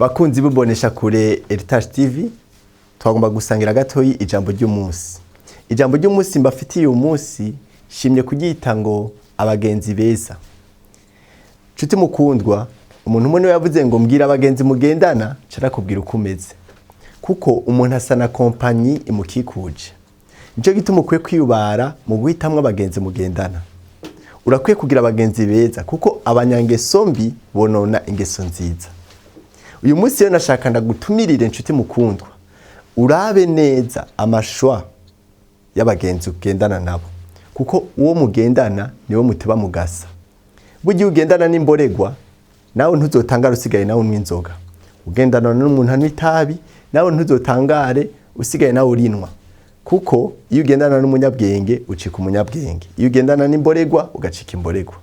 Bakunzi bubonesha kure Heritage TV, twagomba gusangira gatoyi ijambo ry'umunsi. Ijambo ry'umunsi mbafitiye uyu munsi shimye kuryita ngo abagenzi beza. Nshuti mukundwa, umuntu umwe niwe yavuze ngo mbwira abagenzi mugendana carakubwira uko umeze. Kuko umuntu asa na kompanyi imukikuje. Nico gituma ukwiye kwiyubara mu guhitamwo abagenzi mugendana. Urakwiye kugira abagenzi beza kuko abanyangeso mbi bonona ingeso nziza. Uyu munsi rero nashaka ndagutumirire nshuti mukundwa, urabe neza amashwa y'abagenzi ugendana nabo, kuko uwo mugendana niwe muteba mugasa. Burya ugendana n'imboregwa nawe ntuzotangara usigaye nawe unywa inzoga. Ugendana n'umuntu anywa itabi nawe ntuzotangare usigaye nawe urinwa, kuko iyo ugendana n'umunyabwenge ucika umunyabwenge, iyo ugendana n'imboregwa ugacika imboregwa.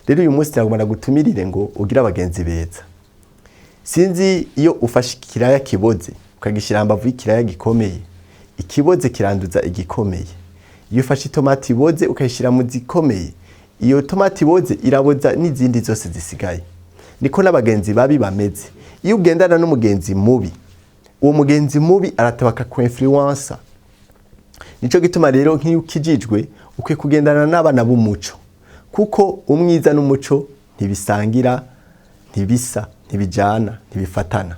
Rero uyu munsi nagomba ndagutumirire ngo ugire abagenzi beza. Sinzi iyo ufashe ikiraya kiboze ukagishira hambavu y'ikiraya gikomeye, ikiboze kiranduza igikomeye. Iyo ufashe itomati iboze ukayishira mu zikomeye, iyo tomati iboze iraboza n'izindi zose zisigaye. Niko n'abagenzi babi bameze. Iyo ugendana n'umugenzi mubi, uwo mugenzi mubi aratabaka ku influence. Nico gituma rero nk'iyo ukijijwe ukwiye kugendana n'abana b'umuco, kuko umwiza n'umuco ntibisangira, ntibisa, ntibijana, ntibifatana.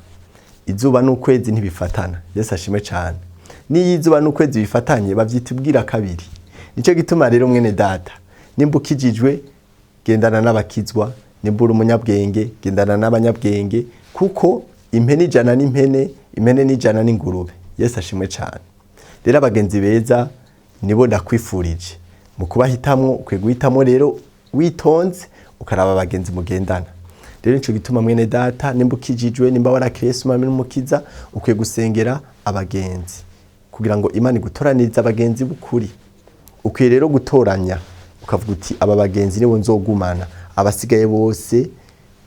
Izuba n'ukwezi ntibifatana. Yesu ashimwe cyane. Niyo izuba n'ukwezi bifatanye bavyita ubwira kabiri. Nico gituma rero mwene data, nimba ukijijwe gendana n'abakizwa, nimba uri umunyabwenge gendana n'abanyabwenge, kuko impene ijana n'impene, impene n'ijana n'ingurube. Yesu ashimwe cyane. Rero abagenzi beza nibo ndakwifurije. Mu kubahitamwo ukwiye guhitamwo rero witonze ukaraba abagenzi mugendana. Rero nico gituma mwene data, nimba ukijijwe, nimba warakiriye Yesu mwami n'umukiza, ukwiye gusengera abagenzi kugira ngo Imana igutoranirize abagenzi b'ukuri. Ukwiye rero gutoranya ukavuga uti aba bagenzi nibo nzogumana, abasigaye bose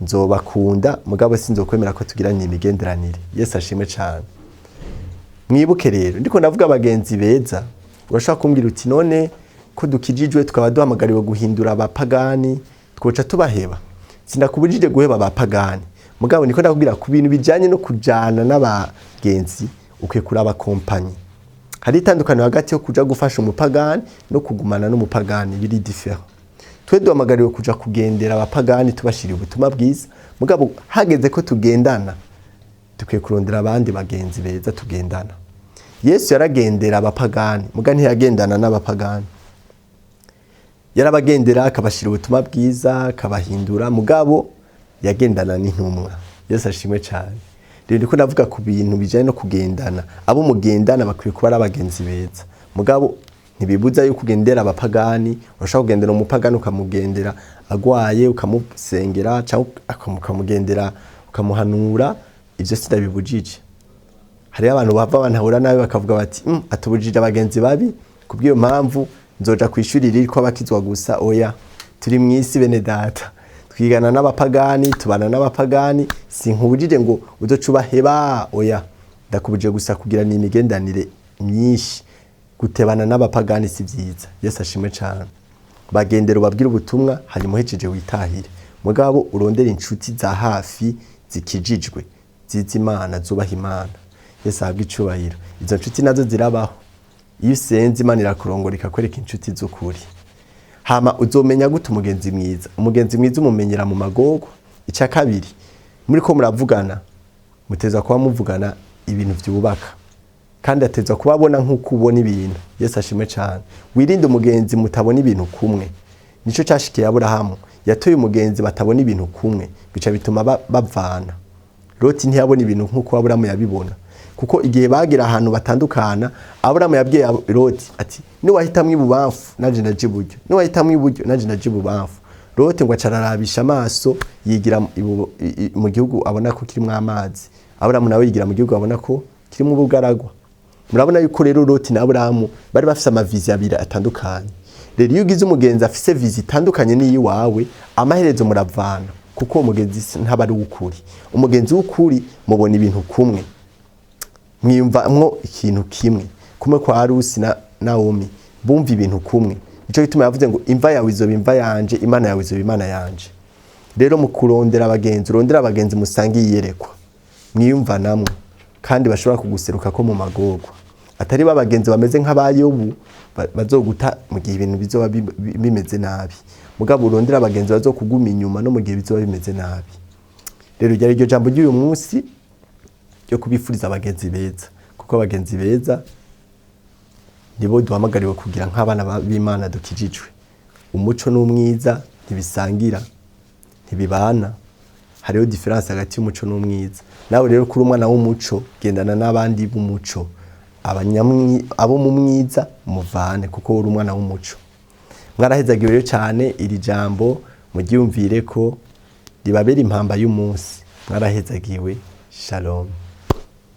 nzobakunda, mugabo sinzokwemera ko tugiranye imigenderanire. Yesu ashimwe cyane. Mwibuke rero ndiko ndavuga abagenzi beza, urashaka kumbwira uti none ko dukijijwe tukaba duhamagariwe guhindura abapagani twoca tubaheba? Sindakubujije guheba abapagani, mugabo niko ndakubwira ku bintu bijanye no kujana n'abagenzi ukwiye kuraba kompanyi. Hari itandukaniro hagati yo kuja gufasha umupagani no kugumana n'umupagani, biri different. Twe duhamagariwe kuja kugendera abapagani tubashiriye ubutumwa bwiza, mugabo hageze ko tugendana tukwiye kurondera abandi bagenzi beza tugendana. Yesu yaragendera abapagani, muga ntiyagendana n'abapagani. Yarabagendera akabashira ubutumwa bwiza, akabahindura, mugabo yagendana n'intumwa. Yesu ashimwe cyane. Rero ndiko ndavuga ku bintu bijanye no kugendana. Abo mugendana bakwiye kuba ari abagenzi beza, mugabo ntibibuza yuko ugendera abapagani. Urashaka kugendera umupagani ukamugendera agwaye ukamusengera, cyangwa ukamugendera ukamuhanura, ivyo sindabibujije. Hari abantu bava bantahura nabi bakavuga bati atubujije abagenzi babi, kubwiyo mpamvu nzoja kwishurira iriko abakizwa gusa. Oya, turi mwisi bene data, twigana n'abapagani, tubana n'abapagani. Sinkubujije ngo uzocubaheba, oya, ndakubujije gusa kugira ni imigendanire myinshi. Gutebana n'abapagani si vyiza. Yesu ashimwe cyane. Bagendera ubabwira ubutumwa hanyuma uhejeje witahire, mugabo urondera inshuti za hafi zikijijwe, zizi Imana, zubaha Imana. Yesu ahabwe icubahiro. Izo nshuti nazo zirabaho. Iyo usenze Imana irakurongora ikakwereka inshuti z'ukuri. Hama uzomenya gute umugenzi mwiza? Umugenzi mwiza umumenyera mu magogo. Icya kabiri, muri ko muravugana muteza kuba muvugana ibintu vyubaka, kandi ateza kubabona nk'uko ubona ibintu. Yesu ashimwe cyane. Wirinde umugenzi mutabona ibintu kumwe. Nico cyashikiye Aburahamu, yatoye umugenzi batabona ibintu kumwe, bica bituma bavana. Loti ntiyabona ibintu nk'uko Aburahamu yabibona, kuko igihe bagira ahantu batandukana, Aburahamu yabwiye Loti ati niwahitamwo ibubamfu naje ndaje iburyo, niwahitamwo iburyo naje ndaje ibubamfu. Loti ngo acararabisha amaso yigira mu gihugu abona ko kirimo amazi, Aburahamu nawe yigira mu gihugu abona ko kirimo ubugaragwa. Murabona yuko rero Loti na Aburahamu bari bafise amavizi abiri atandukanye. Rero iyo ugize umugenzi afise vizi itandukanye n'iyi wawe, amaherezo muravana, kuko umugenzi ntaba ari ukuri. Umugenzi w'ukuri mubona ibintu kumwe, mwiyumvamwo ikintu kimwe. Kumwe kwa Rusi na Naomi bumva ibintu kumwe. Nico gituma yavuze ngo imva yawe izoba imva yanje, Imana yawe izoba Imana yanje. Rero mu kurondera abagenzi, urondera abagenzi musangiye iyerekwa. mwiyumvanamwo kandi bashobora kuguseruka ko mu magorwa, atari babagenzi bameze nk'abayobu bazoguta mu gihe ibintu bizoba bimeze nabi, mugabo urondera abagenzi bazokuguma inyuma no mu gihe bizoba bimeze nabi. Rero ryari iryo jambo ry'uyu munsi ryo kubifuriza abagenzi beza, kuko abagenzi beza nibo duhamagariwe kugira nk'abana b'Imana dukijijwe. Umuco n'umwiza ntibisangira, ntibibana, hariho difference hagati y'umuco n'umwiza. Nawe rero kuri umwana w'umuco gendana n'abandi b'umuco, abo mu mwiza muvane kuko uri umwana w'umuco. Mwarahezagiwe rero cyane iri jambo muryumvire ko ribabera impamba y'umunsi. Mwarahezagiwe. Shalom.